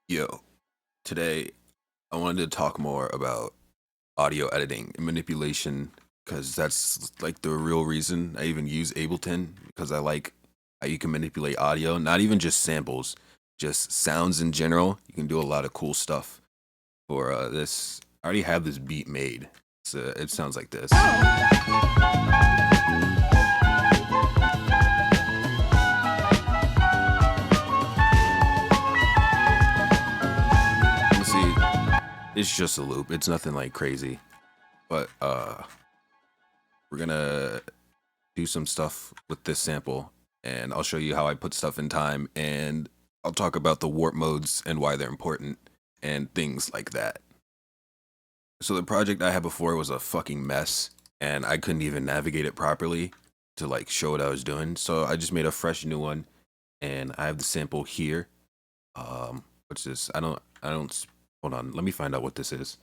Yo, today I wanted to talk more about audio editing and manipulation because that's like the real reason I even use Ableton because I like how you can manipulate audio, not even just samples, just sounds in general. You can do a lot of cool stuff for this. I already have this beat made. It sounds like this. Let's see, it's just a loop. It's nothing like crazy, but we're gonna do some stuff with this sample and I'll show you how I put stuff in time and I'll talk about the warp modes and why they're important and things like that. So the project I had before was a fucking mess and I couldn't even navigate it properly to like show what I was doing. So I just made a fresh new one and I have the sample here. What's this? I don't hold on. Let me find out what this is.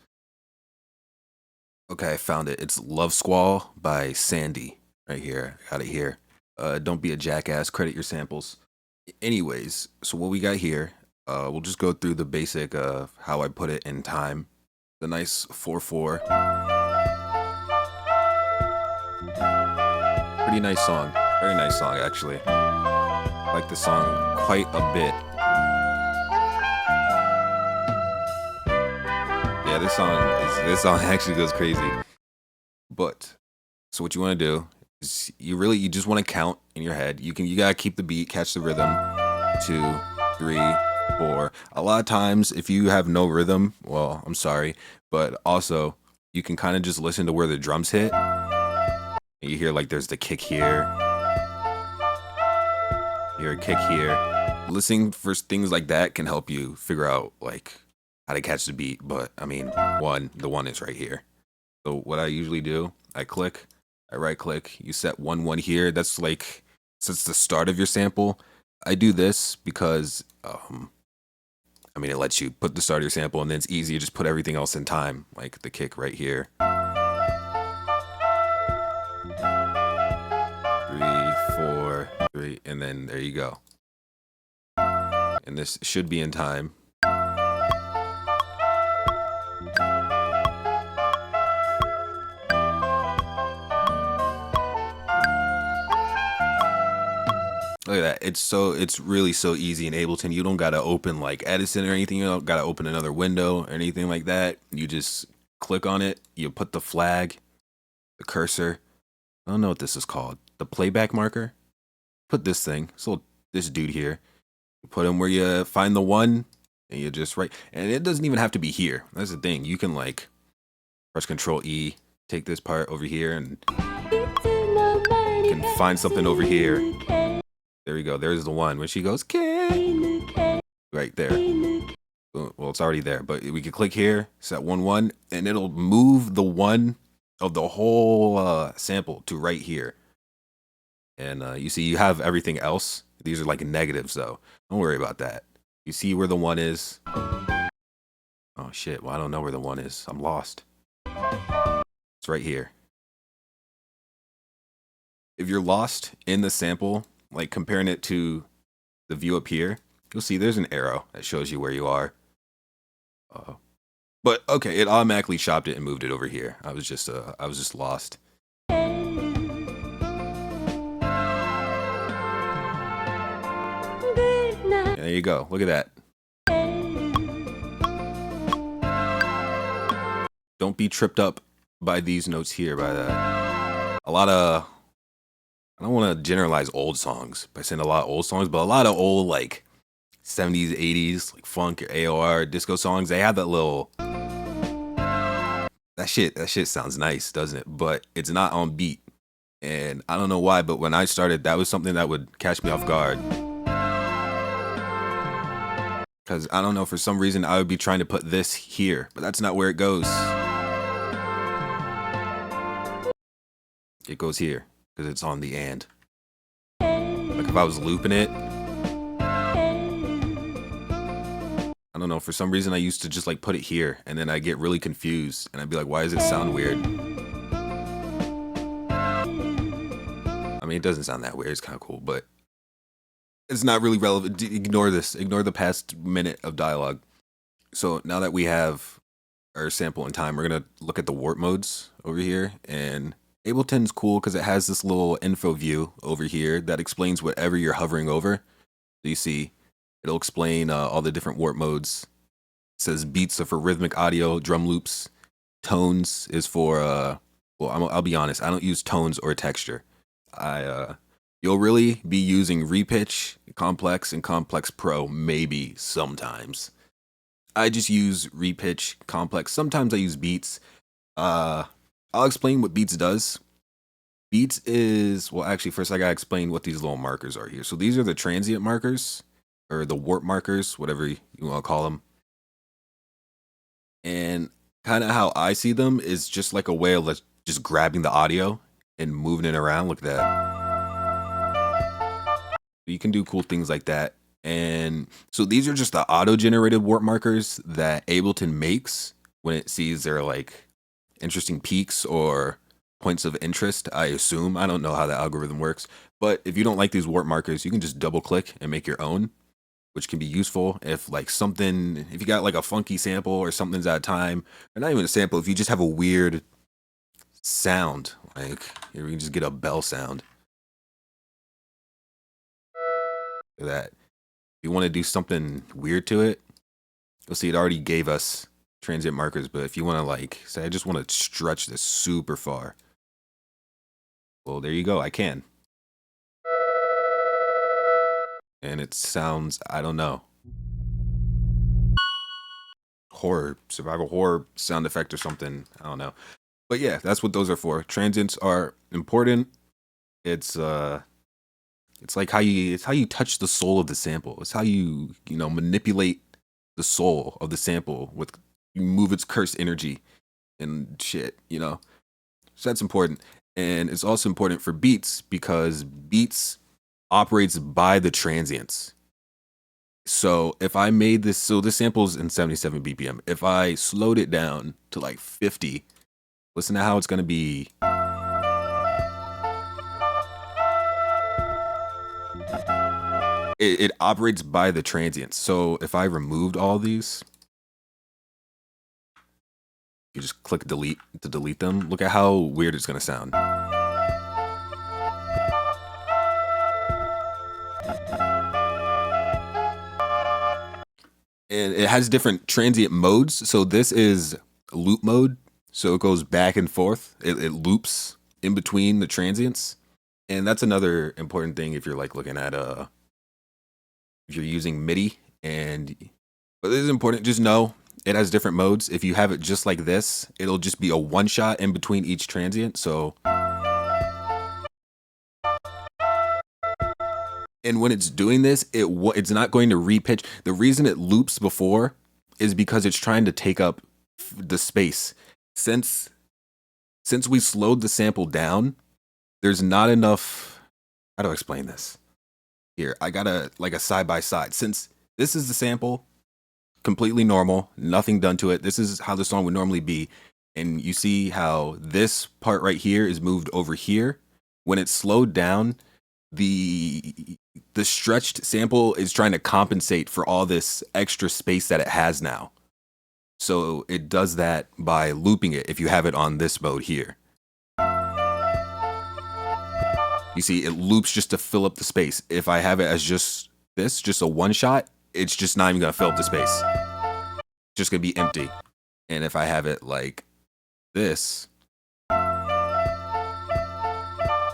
Okay, I found it. It's Love Squall by Sandy. Right here. Got it here. Don't be a jackass. Credit your samples. Anyways, so what we got here, we'll just go through the basic of how I put it in time. The nice 4/4. Pretty nice song. Very nice song, actually. I like the song quite a bit. Yeah, this song actually goes crazy. But so what you want to do is you just want to count in your head. You gotta keep the beat, catch the rhythm. 2, 3, 4. A lot of times, if you have no rhythm, well, I'm sorry, but also you can kind of just listen to where the drums hit. And you hear like there's the kick here. You hear a kick here. Listening for things like that can help you figure out like how to catch the beat. But I mean, the one is right here. So what I usually do, I right click, you set 1/1 here. That's like, since the start of your sample. I do this because, I mean, it lets you put the start of your sample and then it's easy to just put everything else in time, like the kick right here. 3, 4, 3, and then there you go. And this should be in time. Look at that. It's really so easy in Ableton. You don't gotta open like Edison or anything. You don't gotta open another window or anything like that. You just click on it, you put the flag, the cursor. I don't know what this is called. The playback marker. Put this thing. So this dude here. Put him where you find the one and you just write. And it doesn't even have to be here. That's the thing. You can like press Control E, take this part over here and you can find something over here. There we go. There's the one where she goes, K. Right there. Well, it's already there, but we can click here, set 1/1, and it'll move the one of the whole sample to right here. And you see, you have everything else. These are like negatives, though. Don't worry about that. You see where the one is? Oh, shit. Well, I don't know where the one is. I'm lost. It's right here. If you're lost in the sample, like comparing it to the view up here, you'll see there's an arrow that shows you where you are. But okay, it automatically chopped it and moved it over here. I was just lost. There you go. Look at that. Don't be tripped up by these notes here. By that, I don't want to generalize old songs by saying a lot of old songs, but a lot of old like 70s, 80s, like funk, AOR, disco songs. They have that little. That shit sounds nice, doesn't it? But it's not on beat. And I don't know why, but when I started, that was something that would catch me off guard. Because I don't know, for some reason, I would be trying to put this here, but that's not where it goes. It goes here, because it's on the and. Like if I was looping it, I don't know, for some reason I used to just like put it here, and then I get really confused, and I'd be like, why does it sound weird? I mean, it doesn't sound that weird, it's kind of cool, but it's not really relevant. Ignore this. Ignore the past minute of dialogue. So now that we have our sample in time, we're gonna look at the warp modes over here. And Ableton's cool because it has this little info view over here that explains whatever you're hovering over. So you see, it'll explain all the different warp modes. It says beats are for rhythmic audio, drum loops, tones is for well, I'll be honest, I don't use tones or texture. You'll really be using Repitch, Complex, and Complex Pro maybe sometimes. I just use Repitch, Complex. Sometimes I use Beats. Uh, I'll explain what Beats does. Beats is, well, actually, first I gotta explain what these little markers are here. So these are the transient markers, or the warp markers, whatever you want to call them. And kind of how I see them is just like a way of just grabbing the audio and moving it around. Look at that. You can do cool things like that. And so these are just the auto-generated warp markers that Ableton makes when it sees their like interesting peaks or points of interest, I assume. I don't know how the algorithm works. But if you don't like these warp markers, you can just double click and make your own, which can be useful if like something, if you got like a funky sample or something's out of time, or not even a sample, if you just have a weird sound, like here we can just get a bell sound. Look at that. If you want to do something weird to it, you'll see it already gave us transient markers, but if you want to like, say I just want to stretch this super far, well, there you go, I can. And it sounds, I don't know, horror, survival horror sound effect or something, I don't know. But yeah, that's what those are for. Transients are important. It's like it's how you touch the soul of the sample. It's how you manipulate the soul of the sample with, you move its cursed energy and shit. So that's important. And it's also important for beats because beats operates by the transients. So if I made this, so this sample's in 77 BPM. If I slowed it down to like 50, listen to how it's going to be. It operates by the transients. So if I removed all these, you just click delete to delete them. Look at how weird it's going to sound. And it has different transient modes. So this is loop mode. So it goes back and forth. It loops in between the transients. And that's another important thing if you're like looking at if you're using MIDI. But this is important, just know it has different modes. If you have it just like this, it'll just be a one shot in between each transient. So, and when it's doing this, it's not going to repitch. The reason it loops before is because it's trying to take up the space. Since we slowed the sample down, there's not enough. How do I explain this? Here, I got a side by side. Since this is the sample, completely normal, nothing done to it. This is how the song would normally be. And you see how this part right here is moved over here. When it's slowed down, the stretched sample is trying to compensate for all this extra space that it has now. So it does that by looping it if you have it on this mode here. You see, it loops just to fill up the space. If I have it as just a one shot, it's just not even gonna fill up the space. It's just gonna be empty. And if I have it like this,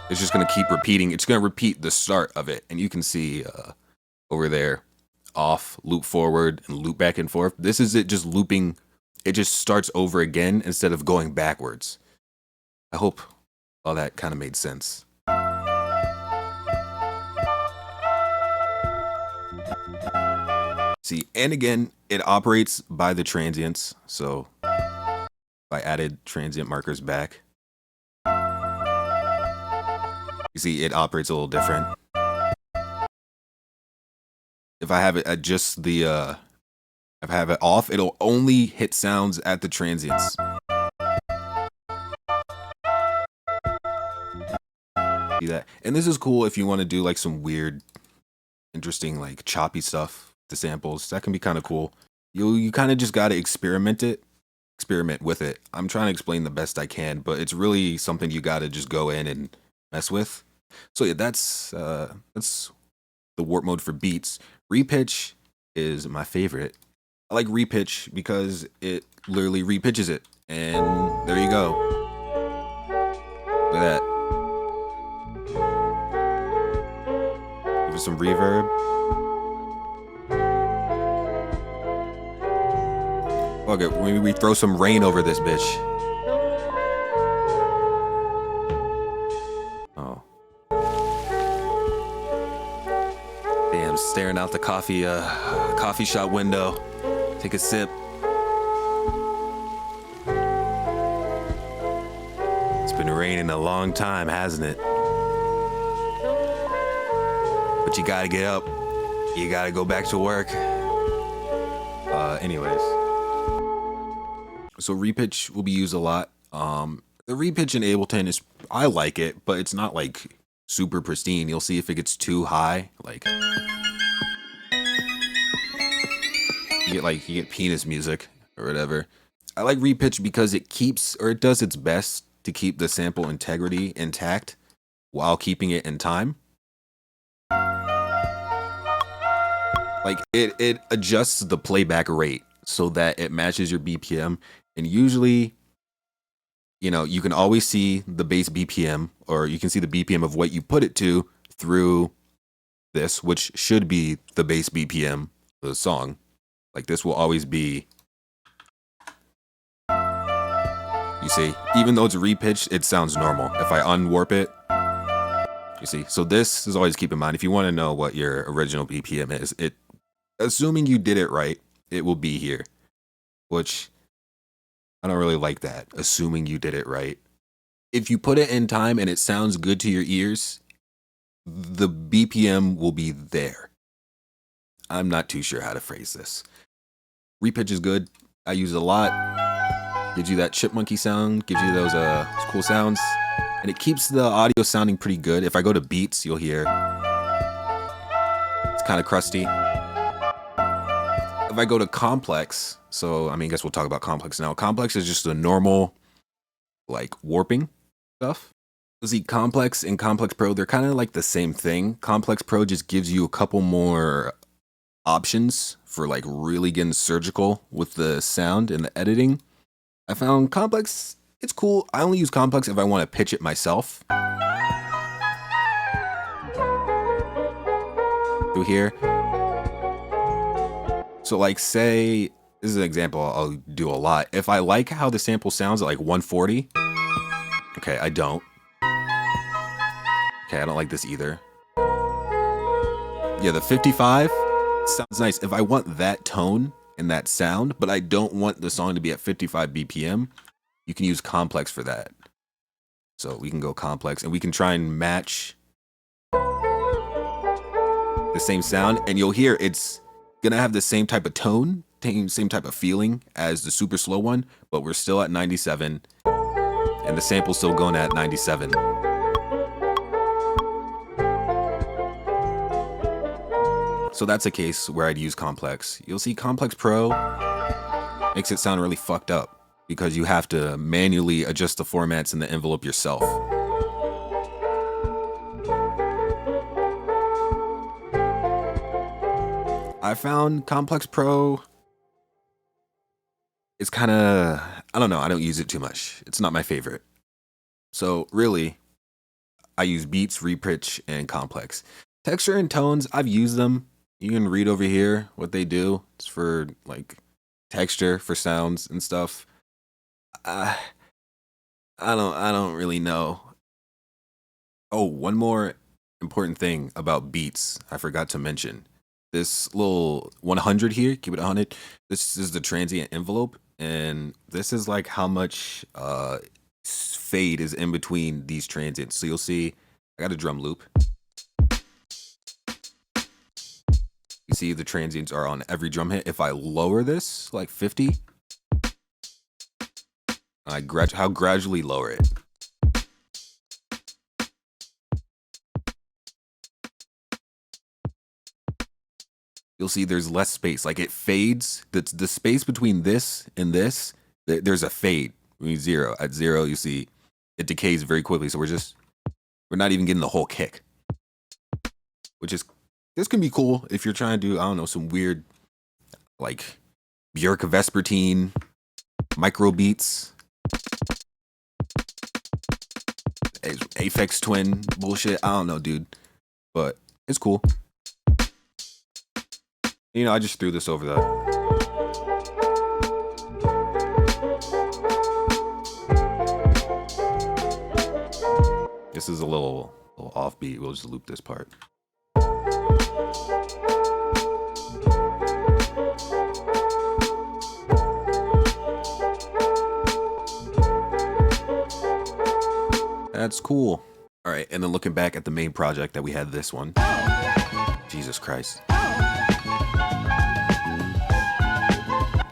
it's just gonna keep repeating. It's gonna repeat the start of it. And you can see over there, off, loop forward, and loop back and forth. This is it just looping. It just starts over again instead of going backwards. I hope all that kind of made sense. See, and again, it operates by the transients. So if I added transient markers back, you see it operates a little different. If I have it at just the, if I have it off, it'll only hit sounds at the transients. See that? And this is cool if you want to do like some weird, interesting, like choppy stuff, the samples. That can be kind of cool. You kind of just got to experiment with it. I'm trying to explain the best I can, but it's really something you got to just go in and mess with. So yeah, that's the warp mode for beats. Repitch is my favorite. I like repitch because it literally repitches it, and there you go. Look at that. Give it some reverb. Fuck it, maybe we throw some rain over this bitch. Oh. Damn, staring out the coffee shop window. Take a sip. It's been raining a long time, hasn't it? But you gotta get up. You gotta go back to work. Anyways. So repitch will be used a lot. The repitch in Ableton is, I like it, but it's not like super pristine. You'll see if it gets too high, like you get penis music or whatever. I like repitch because it does its best to keep the sample integrity intact while keeping it in time. Like it adjusts the playback rate so that it matches your BPM, and usually, you know, you can always see the base BPM, or you can see the BPM of what you put it to through this, which should be the base BPM of the song. Like this will always be, you see, even though it's repitched, it sounds normal. If I unwarp it, you see. So this is always keep in mind. If you want to know what your original BPM is, assuming you did it right, it will be here, which I don't really like that. Assuming you did it right. If you put it in time and it sounds good to your ears, the BPM will be there. I'm not too sure how to phrase this. Repitch is good. I use it a lot. Gives you that chipmunky sound, gives you those cool sounds, and it keeps the audio sounding pretty good. If I go to beats, you'll hear it's kind of crusty. If I go to complex, so I mean, I guess we'll talk about complex now. Complex is just a normal, like, warping stuff. See, complex and complex pro, they're kind of like the same thing. Complex pro just gives you a couple more options for like really getting surgical with the sound and the editing. I found complex, it's cool. I only use complex if I want to pitch it myself. Through here. So like, say, this is an example I'll do a lot. If I like how the sample sounds at like 140, okay, I don't. Okay, I don't like this either. Yeah, the 55 sounds nice. If I want that tone and that sound, but I don't want the song to be at 55 BPM, you can use complex for that. So we can go complex and we can try and match the same sound, and you'll hear it's gonna have the same type of tone, same type of feeling as the super slow one, but we're still at 97 and the sample's still going at 97. So that's a case where I'd use complex. You'll see complex pro makes it sound really fucked up because you have to manually adjust the formats in the envelope yourself. I found complex pro is kind of, I don't know, I don't use it too much. It's not my favorite. So really, I use beats, repitch, and complex. Texture and tones, I've used them. You can read over here what they do. It's for like texture, for sounds and stuff. I don't really know. Oh, one more important thing about beats I forgot to mention. This little 100 here, keep it 100. This is the transient envelope, and this is like how much fade is in between these transients. So you'll see, I got a drum loop. You see the transients are on every drum hit. If I lower this like 50, how gradually lower it. you'll see there's less space. Like it fades. The space between this and this, there's a fade. Zero. At zero, you see it decays very quickly. So we're not even getting the whole kick. Which is, this can be cool if you're trying to do, I don't know, some weird, like, Björk Vespertine, micro beats, Aphex Twin bullshit. I don't know, dude. But it's cool. You know, I just threw this over the... This is a little offbeat. We'll just loop this part. That's cool. All right, and then looking back at the main project that we had, this one. Jesus Christ.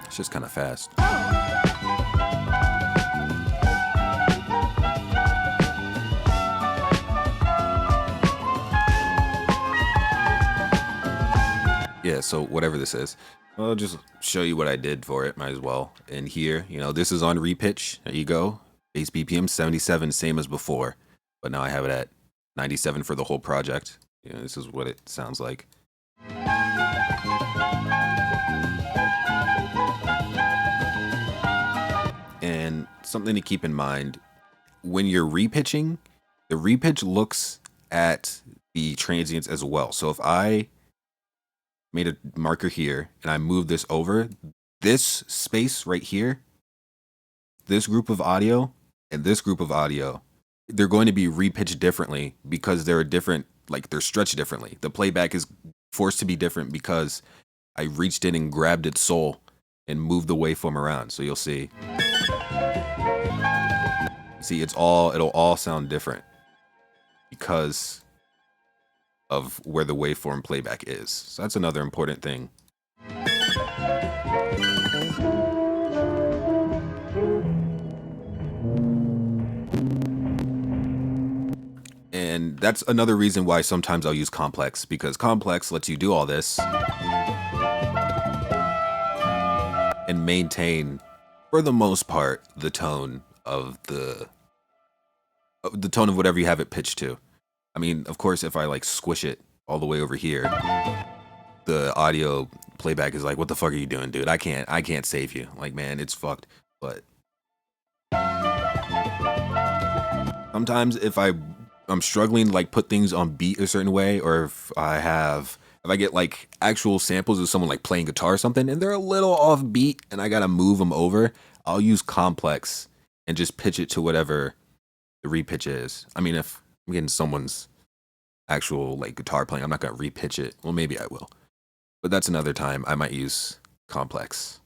It's just kind of fast. Yeah, so whatever this is, I'll just show you what I did for it, might as well. In here, you know, this is on Repitch. There you go. Base BPM 77, same as before. But now I have it at 97 for the whole project. You know, this is what it sounds like. And something to keep in mind, when you're repitching, the repitch looks at the transients as well. So if I made a marker here and I move this over, this space right here, this group of audio and this group of audio, they're going to be repitched differently because they're different, like they're stretched differently. The playback is forced to be different because I reached in and grabbed its soul and moved the waveform around. So you'll see. See, it'll all sound different because of where the waveform playback is. So that's another important thing. And that's another reason why sometimes I'll use complex, because complex lets you do all this and maintain, for the most part, the tone of tone of whatever you have it pitched to. I mean, of course, if I like squish it all the way over here, the audio playback is like, what the fuck are you doing, dude? I can't save you. Like, man, it's fucked. But sometimes if I'm struggling to like put things on beat a certain way, or if I get like actual samples of someone like playing guitar or something and they're a little off beat and I gotta move them over, I'll use complex and just pitch it to whatever the repitch is. I mean, if I'm getting someone's actual like guitar playing, I'm not gonna repitch it. Well, maybe I will, but that's another time I might use complex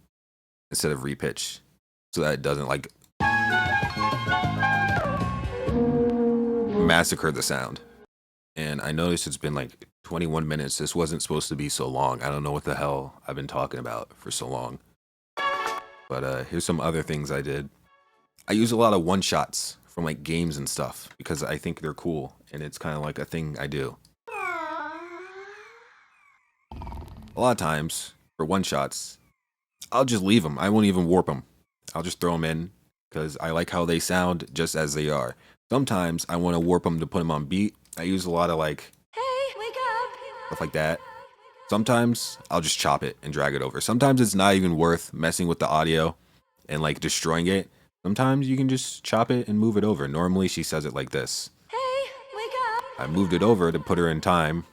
instead of repitch so that it doesn't like massacre the sound. And I noticed it's been like 21 minutes. This wasn't supposed to be so long. I don't know what the hell I've been talking about for so long. But here's some other things I did. I use a lot of one-shots from like games and stuff because I think they're cool and it's kind of like a thing I do. A lot of times for one-shots, I'll just leave them. I won't even warp them. I'll just throw them in because I like how they sound just as they are. Sometimes I want to warp them to put them on beat. I use a lot of like, hey, wake up, stuff like that. Sometimes I'll just chop it and drag it over. Sometimes it's not even worth messing with the audio and like destroying it. Sometimes you can just chop it and move it over. Normally she says it like this. Hey, wake up. I moved it over to put her in time.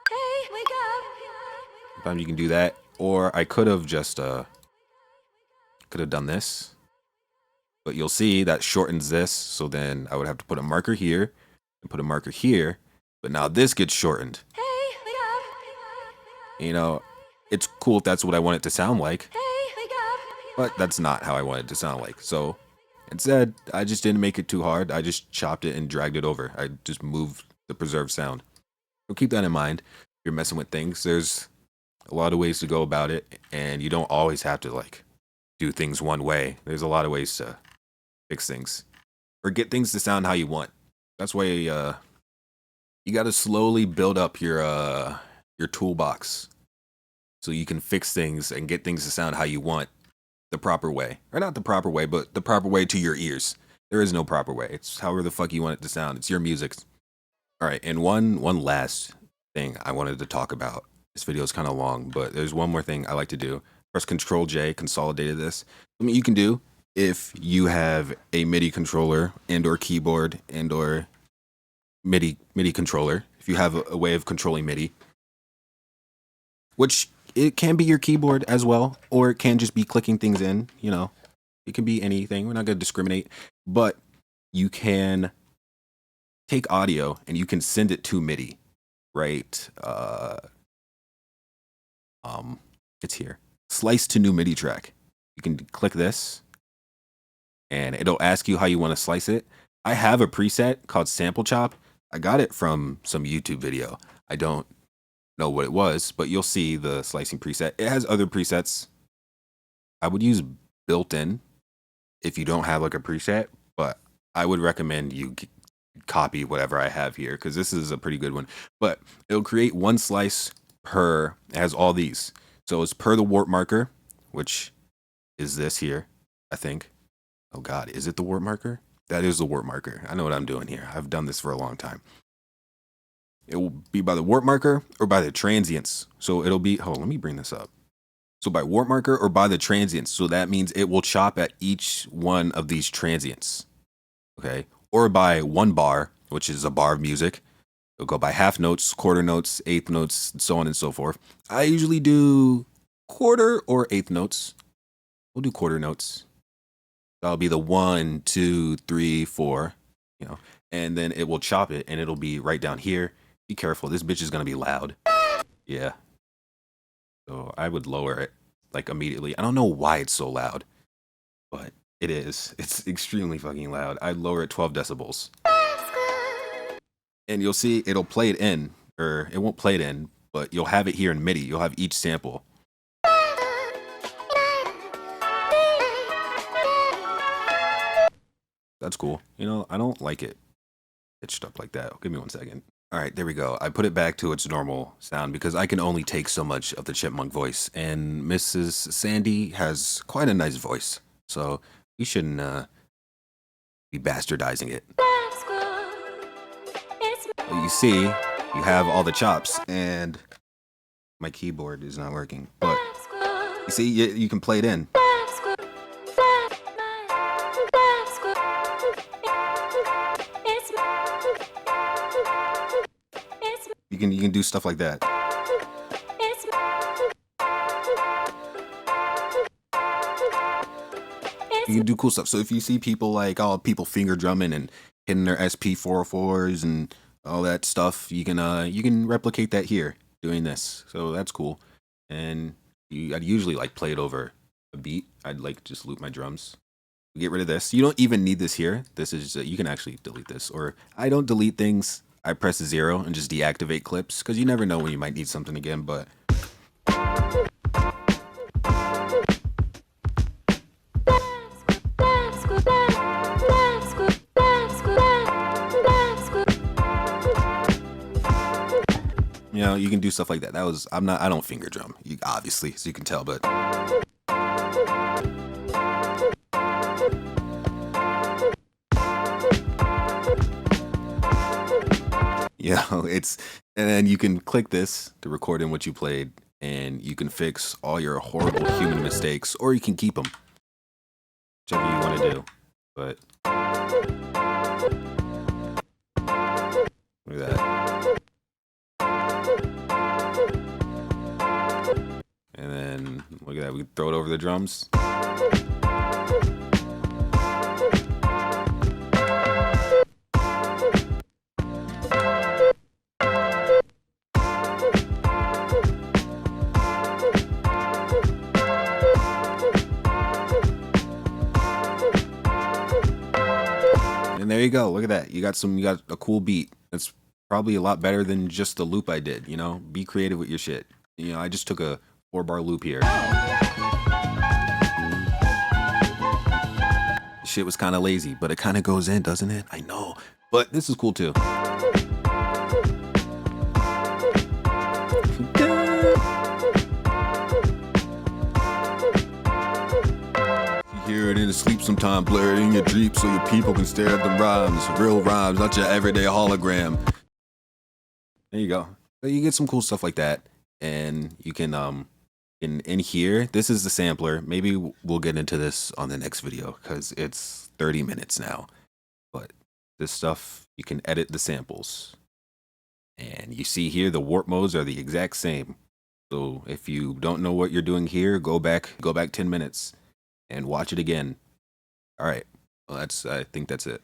Hey, wake up. Sometimes you can do that. Or I could have just done this. But you'll see that shortens this. So then I would have to put a marker here and put a marker here. But now this gets shortened. Hey, wake up. You know, it's cool if that's what I want it to sound like. Hey, wake up. But that's not how I want it to sound like. So instead, I just didn't make it too hard. I just chopped it and dragged it over. I just moved the preserved sound. So keep that in mind. If you're messing with things, there's a lot of ways to go about it. And you don't always have to like do things one way. There's a lot of ways to fix things or get things to sound how you want. That's why you got to slowly build up your toolbox so you can fix things and get things to sound how you want, the proper way. Or not the proper way, but the proper way to your ears. There is no proper way. It's however the fuck you want it to sound. It's your music. All right, and one last thing I wanted to talk about. This video is kind of long, but there's one more thing I like to do. Press Control J, consolidated this. Something you can do if you have a MIDI controller and or keyboard and or MIDI controller. If you have a way of controlling MIDI, which it can be your keyboard as well, or it can just be clicking things in, you know, it can be anything. We're not going to discriminate, but you can take audio and you can send it to MIDI, right? It's here. Slice to new MIDI track. You can click this and it'll ask you how you want to slice it. I have a preset called Sample Chop. I got it from some YouTube video. I don't know what it was, but you'll see the slicing preset. It has other presets. I would use built-in if you don't have like a preset, but I would recommend you copy whatever I have here because this is a pretty good one. But it'll create one slice per, it has all these. So it's per the warp marker, which is this here, I think. Oh God, is it the warp marker? That is the warp marker. I know what I'm doing here. I've done this for a long time. It will be by the warp marker or by the transients. So it'll be, hold on, let me bring this up. So by warp marker or by the transients. So that means it will chop at each one of these transients. Okay. Or by 1 bar, which is a bar of music. It'll go by half notes, quarter notes, eighth notes, so on and so forth. I usually do quarter or eighth notes. We'll do quarter notes. That'll be the 1, 2, 3, 4, you know, and then it will chop it and it'll be right down here. Be careful. This bitch is going to be loud. Yeah. So I would lower it like immediately. I don't know why it's so loud, but it is. It's extremely fucking loud. I'd lower it 12 decibels. And you'll see it'll play it in, or it won't play it in, but you'll have it here in MIDI. You'll have each sample. That's cool. You know, I don't like it pitched up like that. Give me 1 second. All right, there we go. I put it back to its normal sound because I can only take so much of the chipmunk voice, and Mrs. Sandy has quite a nice voice, so we shouldn't be bastardizing it. Well, you see, you have all the chops, and my keyboard is not working, but you see, you can play it in. You can do stuff like that. You can do cool stuff. So if you see people like, oh, people finger drumming and hitting their SP404s and all that stuff, you can replicate that here doing this. So that's cool. And I'd usually like play it over a beat. I'd like just loop my drums. Get rid of this. You don't even need this here. This is you can actually delete this, or I don't delete things. I press 0 and just deactivate clips because you never know when you might need something again, but you know, you can do stuff like that. I don't finger drum, obviously, so you can tell, but you know, and then you can click this to record in what you played, and you can fix all your horrible human mistakes, or you can keep them, whichever you want to do. But look at that. And then look at that. We can throw it over the drums. And there you go. Look at that. You got a cool beat. That's probably a lot better than just the loop I did, you know? Be creative with your shit. You know, I just took a 4-bar loop here. Shit was kind of lazy, but it kind of goes in, doesn't it? I know. But this is cool too. to sleep sometime, blur it in your dreams so your people can stare at the rhymes. Real rhymes, not your everyday hologram. There you go. So you get some cool stuff like that, and you can in here, this is the sampler. Maybe we'll get into this on the next video because it's 30 minutes now. But this stuff, you can edit the samples. And you see here, the warp modes are the exact same. So if you don't know what you're doing here, go back 10 minutes and watch it again. All right. Well, I think that's it.